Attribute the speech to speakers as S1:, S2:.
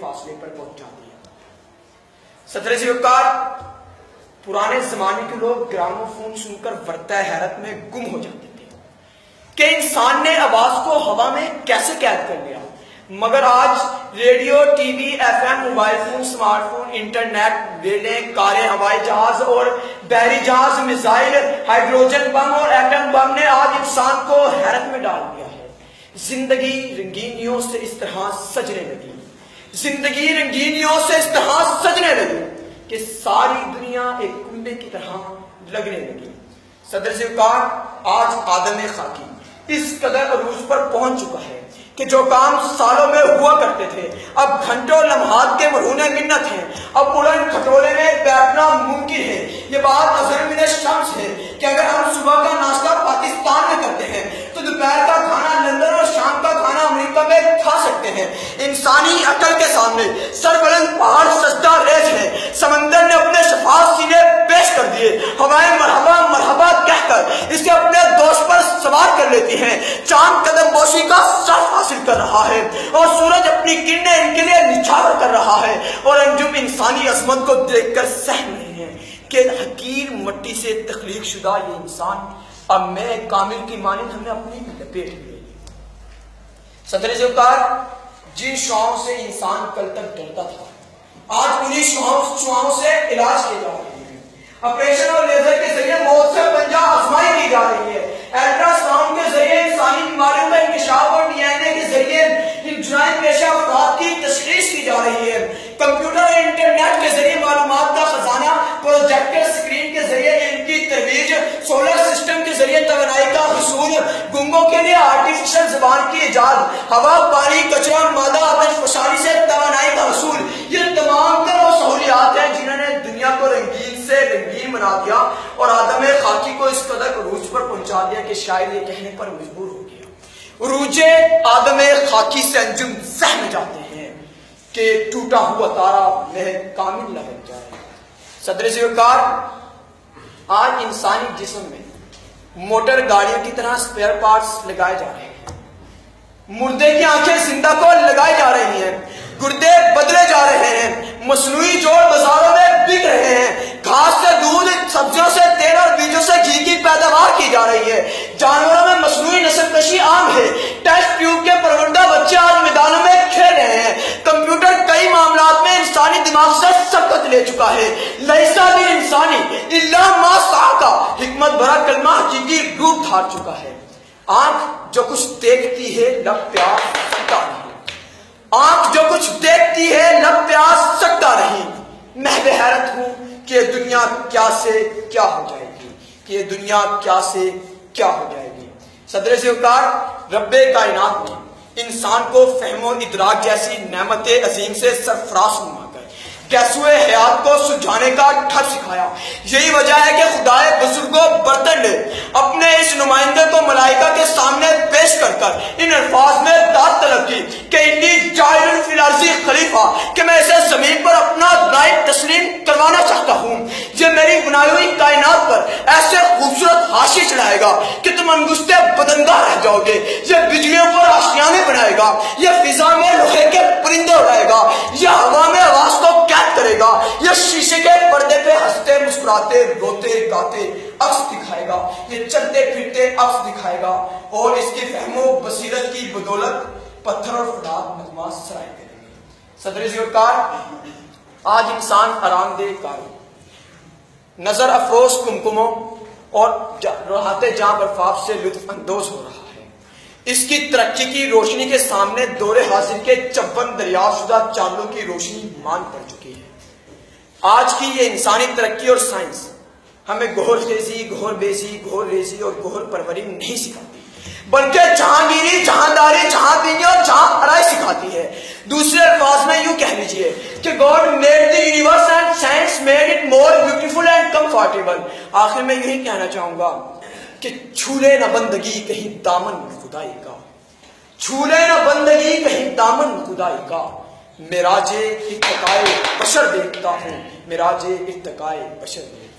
S1: فاصلے پر پہنچا دیا۔ صدر ذوالفقار، پرانے زمانے کے لوگ گرامو فون سن کر ورطہ حیرت میں گم ہو جاتے تھے کہ انسان نے آواز کو ہوا میں کیسے قید کر لیا، مگر آج radio, TV, FM, mobile phone, smart phone, internet, ریلیں، کاریں، ہوائی جہاز اور بحری جہاز، میزائل، ہائیڈروجن بم اور ایٹم بم نے آج انسان کو حیرت میں ڈال دیا ہے۔ زندگی رنگینیوں سے اس طرح سجنے لگی، زندگی رنگینیوں سے اس طرح سجنے لگی کہ ساری دنیا ایک کنبے کی طرح لگنے لگی۔ صدر ذوالفقار، آج آدم خاکی اس قدر عروج پر پہنچ چکا ہے کہ جو کام سالوں میں ہوا کرتے تھے اب گھنٹوں لمحات کے مرہون منت ہیں۔ اب اڑن کھٹولے میں بیٹھنا ممکن ہے۔ یہ بات اظہر من الشمس ہے کہ اگر ہم صبح کا ناشتہ پاکستان میں کرتے ہیں تو دوپہر کا کھانا لندن اور شام کا کھانا امریکہ میں کھا سکتے ہیں۔ انسانی عقل کے سامنے سربلند پہاڑ سجدہ ریز ہیں۔ سمندر نے اپنے شفاف سینے پیش کر دیے، ہوائیں مرحبا مرحبا کہہ کر اسے اپنے دوست پر سوار کر لیتی ہیں۔ چاند قدم بوسی کا شرف حاصل کر رہا ہے اور سورج اپنی کرنیں ان کے لیے نچھاور کر رہا ہے، اور انجم انسانی عظمت کو دیکھ کر سہم رہے ہیں کہ حقیر مٹی سے تخلیق شدہ یہ انسان اب میں کامل کی مانند ہمیں اپنی لپیٹ لے۔ صدر ذوالفقار، جن شعاؤں سے انسان کل تک ڈرتا تھا آج انہی شعاؤں سے علاج کیے جا رہے ہیں۔ آپریشن اور لیزر کے ذریعے موت سے پنجہ آزمائی کی جا رہی ہے۔ الٹرا ساؤنڈ کے ذریعے انسانی بیماریوں کا انکشاف اور ڈی این اے کے ذریعے جرائم پیشہ افراد کی تشخیص کی جا رہی ہے۔ کمپیوٹر اور انٹرنیٹ کے ذریعے معلومات کا خزانہ، پروجیکٹر اسکرین کے ذریعے ان کی ترویج، سولر سسٹم کے ذریعے توانائی کا حصول، گنگوں کے لیے آرٹیفیشل زبان کی ایجاد، ہوا، پانی، کچرا، مادہ، آتش فشانی سے توانائی کا حصول، یہ تمام تر وہ سہولیات ہیں جنہوں نے دنیا کو رنگین سے رنگین بنا دیا اور آدم خاکی کو اس قدر عروج پر پہنچا دیا کہ شاید یہ کہنے پر مجبور ہو گیا۔ عروج آدم خاکی سے انجم سہم جاتے ہیں کہ ٹوٹا ہوا تارا میں کامل لگ جائے۔ صدر ذوالفقار، آج انسانی جسم میں موٹر گاڑیوں کی طرح سپیئر پارٹس لگائے جا رہے ہیں، مردے کی آنکھیں زندہ کو لگائی جا رہی ہیں، گردے بدلے جا رہے ہیں، مصنوعی جوڑ بازاروں میں بک رہے ہیں، گھاس سے دودھ، سبزیوں سے تیل اور بیجوں سے گھی کی پیداوار کی جا رہی ہے، جانوروں میں مصنوعی نسل کشی عام ہے، ٹیسٹ ٹیوب کے پروندہ بچے آج میدانوں میں کھیل رہے ہیں، کمپیوٹر کئی معاملات میں انسانی دماغ سے سبقت لے چکا ہے، لیسا بھی انسانی الا ما سعی کا حکمت بھرا کلمہ حقیقی روپ دھار چکا ہے۔ آنکھ جو کچھ دیکھتی ہے لب پیاس سکتا نہیں، آنکھ جو کچھ دیکھتی ہے لب پیاس سکتا نہیں۔ میں بے حیرت ہوں کہ دنیا کیا سے کیا ہو جائے گی، کہ دنیا کیا سے کیا ہو جائے گی۔ صدر ذوالفقار، رب کائنات نے انسان کو فہم و ادراک جیسی نعمت عظیم سے سرفراز فرما کر گیسوئے حیات کو سلجھانے کا ٹھب سکھایا۔ یہی وجہ ہے کہ خدائے بزرگ و برتر نے اپنے اس نمائندے کو ملائکہ کے سامنے پیش کر کر ان الفاظ میں داد طلب کی کہ انی جاعل فی الارض خلیفہ، کہ میں اسے زمین پر اپنا نائب تسلیم کروانا چاہتا ہوں۔ یہ میری بنائی ہوئی کائنات پر ایسے خوبصورت حاشی چڑھائے گا کہ تم انگشتے بدنگاہ رہ جاؤ گے، یہ بجلیوں پر آشیانے بنائے گا، یہ فضا میں لوہے کے پرندے اڑائے گا، یہ ہوا میں آواز کو کرے گا، یہ شیشے کے پردے پہ ہنستے مسکراتے روتے گاتے عکس دکھائے گا، یہ چلتے پھرتے عکس دکھائے گا، اور اس کی فہم و بصیرت کی بدولت پتھر اور فولاد نغمہ سرائے کرے گا۔ صدر ذوالفقار، آج انسان آرام دہ کاروں، نظر افروز کمکموں اور راحت جاں برفاف سے لطف اندوز ہو رہا ہے۔ اس کی ترقی کی روشنی کے سامنے دور حاضر کے چون دریافت شدہ چاندوں کی روشنی مان پڑ چکی ہے۔ آج کی یہ انسانی ترقی اور سائنس ہمیں گہر خیزی، گہر بیزی، گہر ریزی اور گہر پروری نہیں سکھاتی، بلکہ جہانگیری، جہانداری، جہاں بینی اور جہاں آرائی سکھاتی ہے۔ دوسرے الفاظ میں یوں کہہ لیجئے کہ God made the universe and science made it more beautiful and comfortable۔ آخر میں یہی کہنا چاہوں گا کہ چھولے نہ بندگی کہیں دامن خدائی کا، چھولے نہ بندگی کہیں دامن خدائی کا، معراج ارتقائے بشر دیکھتا ہوں، معراج ارتقائے بشر دیکھتا ہوں۔